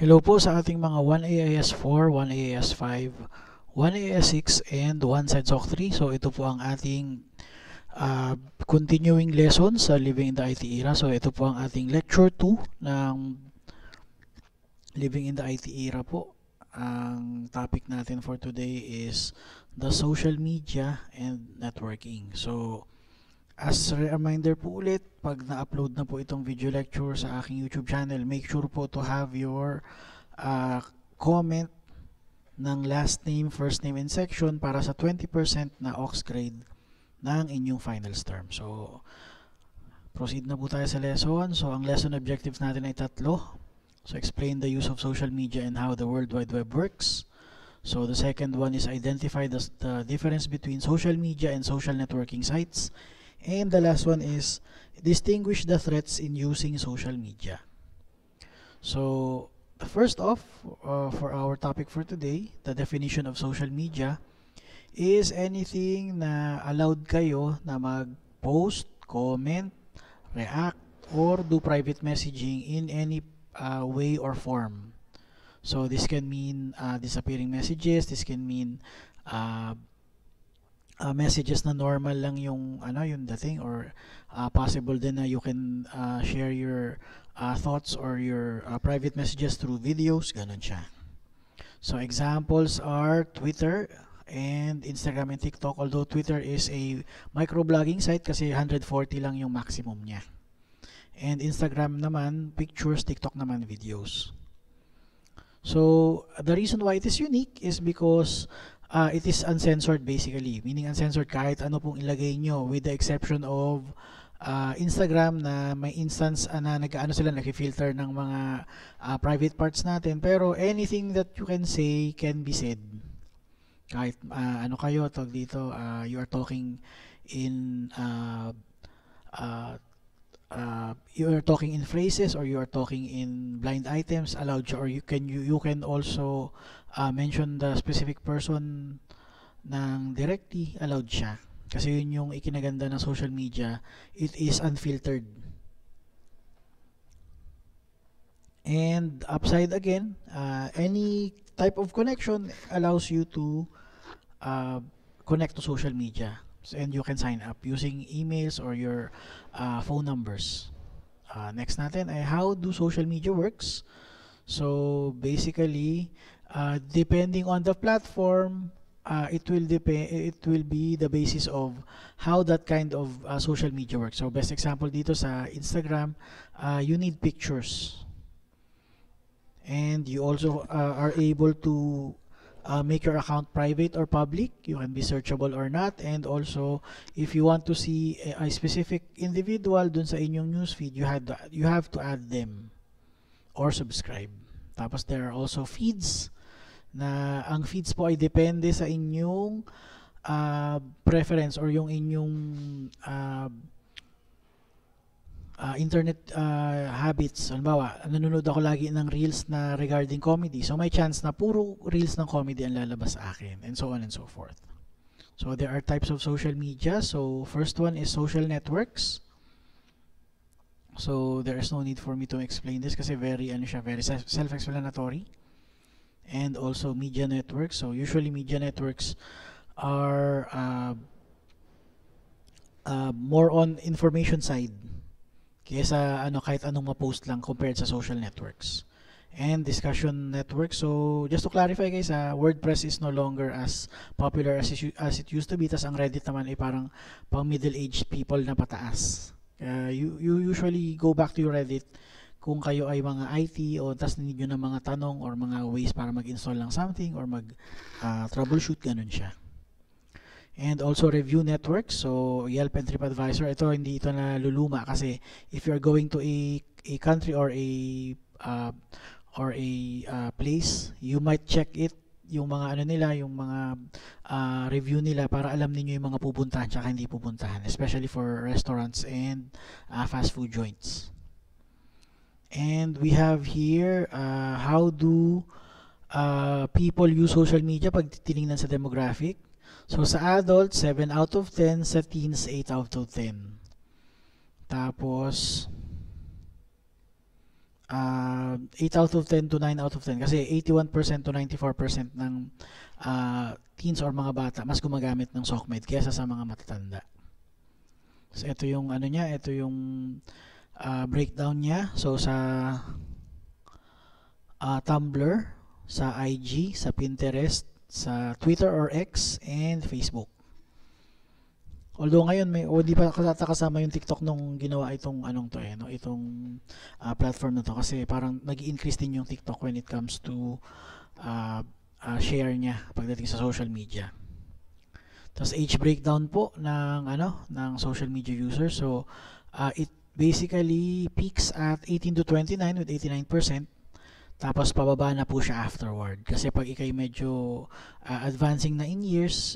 Hello po sa ating mga 1AIS4, 1AIS5, 1AIS6, and 1SEDSOC 3. So ito po ang ating continuing lesson sa Living in the IT Era. So ito po ang ating lecture 2 ng Living in the IT Era po. Ang topic natin for today is the social media and networking. So as a reminder po ulit, pag na-upload na po itong video lecture sa aking YouTube channel, make sure po to have your comment ng last name, first name, and section para sa 20% na aux grade ng inyong finals term. So, proceed na po tayo sa lesson. So, ang lesson objectives natin ay tatlo. So, explain the use of social media and how the World Wide Web works. So, the second one is identify the difference between social media and social networking sites. And the last one is distinguish the threats in using social media. So, first off, for our topic for today, the definition of social media is anything na allowed kayo na mag-post, comment, react, or do private messaging in any way or form. So, this can mean disappearing messages, this can mean messages na normal lang yung yung dating, or possible din na you can share your thoughts or your private messages through videos, ganun siya. So examples are Twitter and Instagram and TikTok, although Twitter is a microblogging site kasi 140 lang yung maximum niya. And Instagram naman pictures, TikTok naman videos. So the reason why it is unique is because it is uncensored basically, meaning uncensored kahit ano pong ilagay nyo, with the exception of Instagram na may instance na nag-filter ng mga private parts natin, pero anything that you can say can be said. Kahit ano kayo, tawag dito, you are talking in phrases, or you are talking in blind items, allowed siya, or you can also mention the specific person ng directly, allowed siya. Kasi yun yung ikinaganda ng social media, it is unfiltered. And upside again, any type of connection allows you to connect to social media. And you can sign up using emails or your phone numbers. Next natin ay how do social media works. So basically, depending on the platform, it will be the basis of how that kind of social media works. So best example dito sa Instagram, you need pictures, and you also are able to make your account private or public. You can be searchable or not, and also if you want to see a specific individual dun sa inyong newsfeed, you have to add them or subscribe. Tapos there are also feeds, na ang feeds po ay depende sa inyong preference or yung inyong internet habits. Halimbawa, nanonood ako lagi ng reels na regarding comedy, so may chance na puro reels ng comedy ang lalabas sa akin, and so on and so forth. So there are types of social media. So first one is social networks. So there is no need for me to explain this kasi very self-explanatory. And also media networks. So usually media networks are more on information side kaysa kahit anong ma-post lang compared sa social networks. And discussion networks. So just to clarify guys, WordPress is no longer as popular as it used to be. Tas ang Reddit naman ay parang pang middle-aged people na pataas. You usually go back to your Reddit kung kayo ay mga IT o tas need nyo ng mga tanong or mga ways para mag-install ng something or troubleshoot, ganun siya. And also review networks. So Yelp and TripAdvisor, ito hindi ito na luluma kasi if you're going to a country or a place, you might check it, yung mga nila, yung mga review nila para alam niyo yung mga pupuntahan tsaka hindi pupuntahan, especially for restaurants and fast food joints. And we have here how do people use social media pag tinignan sa demographic. So sa adults, 7 out of 10. Sa teens, 8 out of 10. Tapos 8 out of 10 to 9 out of 10 kasi 81% to 94% ng teens or mga bata mas gumagamit ng SOCMED kaysa sa mga matatanda. So ito yung ano niya, ito yung breakdown niya. So sa Tumblr, sa IG, sa Pinterest, sa Twitter or X, and Facebook. Although ngayon di pa kasama yung TikTok nung ginawa itong itong platform na to kasi parang nag-increase din yung TikTok when it comes to share niya pagdating sa social media. Tapos age breakdown po ng social media users. So it basically peaks at 18 to 29 with 89%. Tapos pababa na po siya afterward. Kasi pag ikay medyo advancing na in years,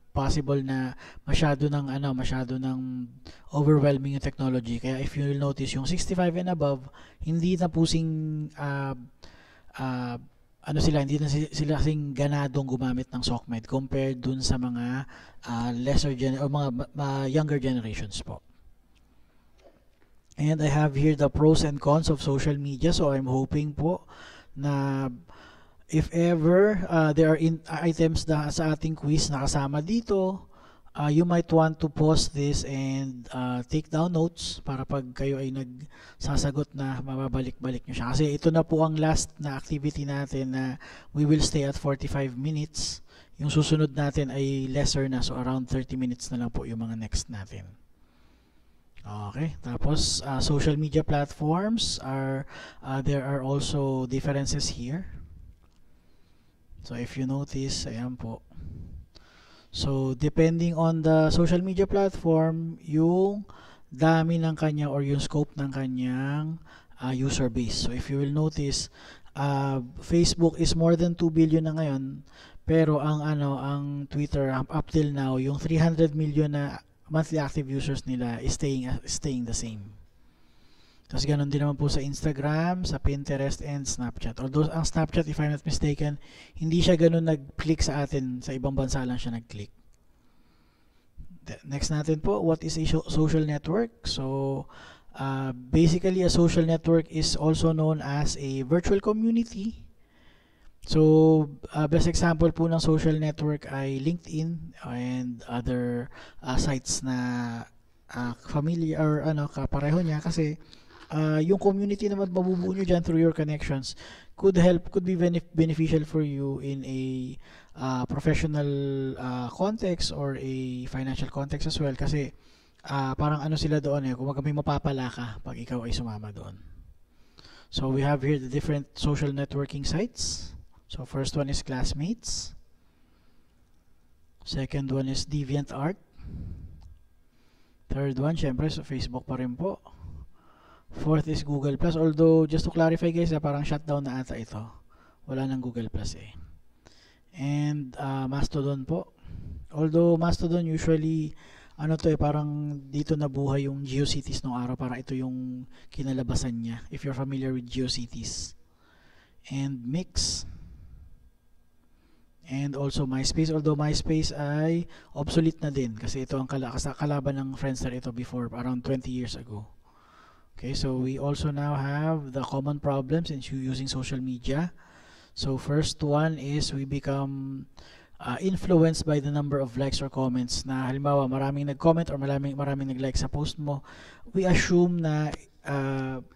possible na masyado ng overwhelming yung technology. Kaya if you will notice, yung 65 and above, hindi na pusing hindi na sila kasing ganadong gumamit ng SOCMED compared dun sa mga younger generations po. And I have here the pros and cons of social media. So I'm hoping po na if ever there are items na sa ating quiz na kasama dito, you might want to pause this and take down notes para pag kayo ay nagsasagot na mababalik-balik nyo siya. Kasi ito na po ang last na activity natin na we will stay at 45 minutes. Yung susunod natin ay lesser na, so around 30 minutes na lang po yung mga next natin. Okay, tapos social media platforms there are also differences here. So if you notice, ayan po. So depending on the social media platform, yung dami ng kanya or yung scope ng kanyang user base. So if you will notice, Facebook is more than 2 billion na ngayon, pero ang Twitter up till now, yung 300 million na monthly active users nila is staying the same. Tapos ganun din naman po sa Instagram, sa Pinterest, and Snapchat. Although ang Snapchat, if I'm not mistaken, hindi siya ganun nag-click sa atin. Sa ibang bansa lang siya nag-click. Next natin po, what is a social network? So, basically, a social network is also known as a virtual community. So, best example po ng social network ay LinkedIn and other sites na familiar or kapareho niya kasi yung community naman mabubuo nyo dyan through your connections could be beneficial for you in a professional context or a financial context as well kasi parang sila doon kung may mapapala ka pag ikaw ay sumama doon. So we have here the different social networking sites. So first one is Classmates. Second one is DeviantArt. Third one, syempre, so Facebook pa rin po. Fourth is Google+. Although, just to clarify guys, parang shutdown na ata ito. Wala nang Google+. And Mastodon po. Although Mastodon usually, parang dito nabuhay yung GeoCities nung araw para ito yung kinalabasan niya. If you're familiar with GeoCities. And Mix. And also MySpace, although MySpace ay obsolete na din kasi ito ang kalaban ng Friendster ito before, around 20 years ago. Okay, so we also now have the common problems in using social media. So first one is we become influenced by the number of likes or comments. Na halimbawa maraming nag-comment or maraming nag-like sa post mo, we assume na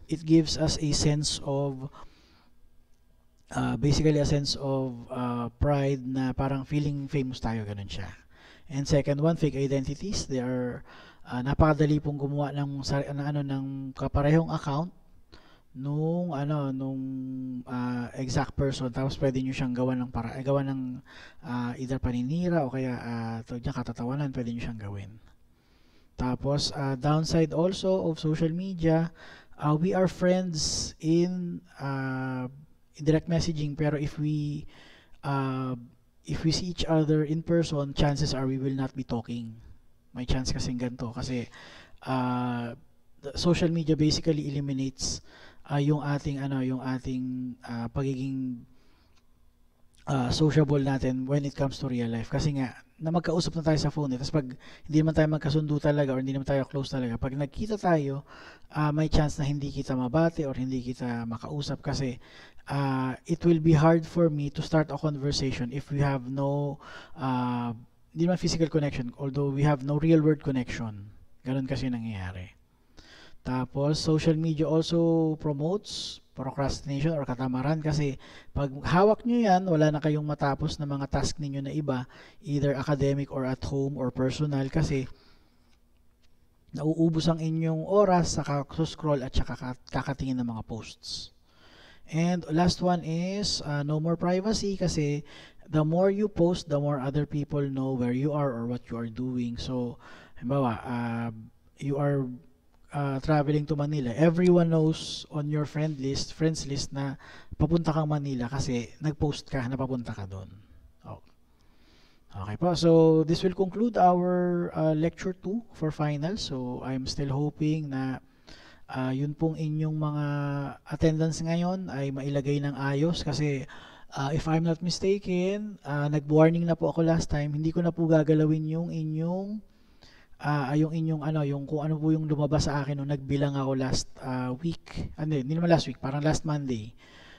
it gives us a sense of basically a sense of pride na parang feeling famous tayo, ganun siya. And second one, fake identities. They are napakadali pong gumawa ng kaparehong account nung exact person, tapos pwede niyo siyang gawan ng either paninira o kaya katatawanan, pwede niyo siyang gawin. Tapos downside also of social media, we are friends in direct messaging, pero if we see each other in person, chances are we will not be talking. May chance kasing ganito kasi social media basically eliminates yung ating pagiging sociable natin when it comes to real life. Kasi nga, na magkausap na tayo sa phone, tapos pag hindi naman tayo magkasundo talaga or hindi naman tayo close talaga, pag nagkita tayo, may chance na hindi kita mabati or hindi kita makausap kasi it will be hard for me to start a conversation if we have no, hindi naman physical connection, although we have no real world connection. Ganun kasi nangyayari. Tapos, social media also promotes procrastination or katamaran kasi pag hawak nyo yan, wala na kayong matapos na mga task ninyo na iba, either academic or at home or personal kasi nauubos ang inyong oras sa scroll at saka kakatingin ng mga posts. And last one is no more privacy kasi the more you post, the more other people know where you are or what you are doing. So, halimbawa, you are traveling to Manila, everyone knows on your friends list na papunta kang Manila kasi nag-post ka na papunta ka doon. Okay po, so this will conclude our lecture 2 for final. So I'm still hoping na yun pong inyong mga attendance ngayon ay mailagay ng ayos kasi if I'm not mistaken, nag-warning na po ako last time, hindi ko na po gagalawin yung inyong yung kung ano po yung lumabas sa akin nung nagbilang ako last week. Hindi naman last week, parang last Monday.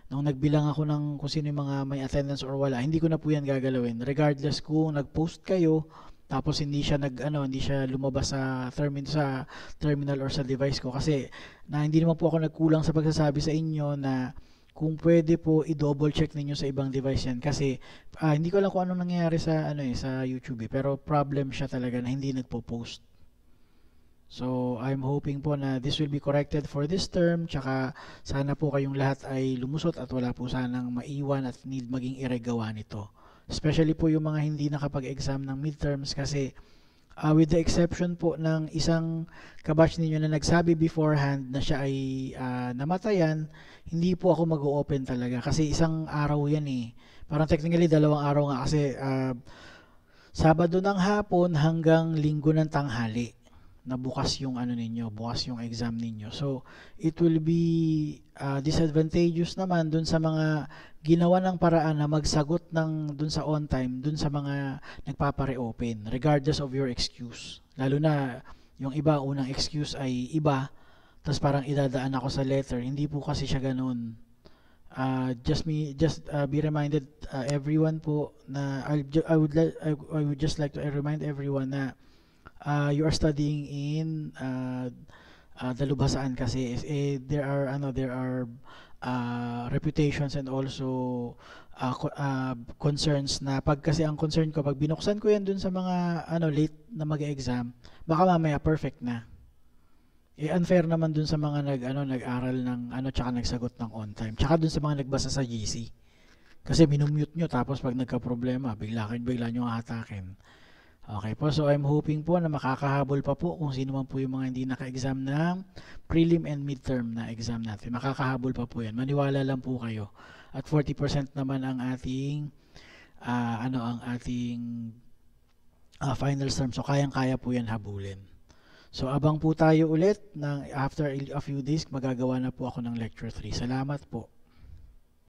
Nung nagbilang ako ng kung sino yung mga may attendance or wala, hindi ko na po yan gagalawin. Regardless kung nag-post kayo, tapos hindi siya hindi siya lumabas sa terminal or sa device ko kasi hindi naman po ako nagkulang sa pagsasabi sa inyo na kung pwede po i-double check ninyo sa ibang device yan kasi hindi ko alam kung anong nangyayari sa YouTube pero problem siya talaga na hindi nagpo-post. So I'm hoping po na this will be corrected for this term tsaka sana po kayong lahat ay lumusot at wala po sanang maiwan at need maging iregawa nito. Especially po yung mga hindi nakapag-exam ng midterms kasi with the exception po ng isang kabatch ninyo na nagsabi beforehand na siya ay namatayan, hindi po ako mag-open talaga kasi isang araw yan eh. Parang technically 2 araw nga kasi Sabado ng hapon hanggang Linggo ng tanghali na bukas yung bukas yung exam ninyo. So, it will be disadvantageous naman dun sa mga ginawa ng paraan na magsagot dun sa on time, dun sa mga nagpapare-open, regardless of your excuse. Lalo na yung iba, unang excuse ay iba, tapos parang idadaan ako sa letter. Hindi po kasi siya ganun. Just be reminded everyone po na I would just like to remind everyone na you are studying in Dalubhasaan kasi there are reputations and also concerns na pag kasi ang concern ko pag binuksan ko yan dun sa mga late na mag-exam baka mamaya perfect na unfair naman dun sa mga nag-aral ng tsaka nagsagot ng on time tsaka dun sa mga nagbasa sa GC kasi minumute nyo tapos pag nagka-problema bigla nyo hatakin. Okay po, so I'm hoping po na makakahabol pa po kung sino man po yung mga hindi naka-exam ng prelim and midterm na exam natin. Makakahabol pa po yan. Maniwala lang po kayo. At 40% naman ang ating final term. So kayang-kaya po yan habulin. So abang po tayo ulit after a few days magagawa na po ako ng lecture 3. Salamat po.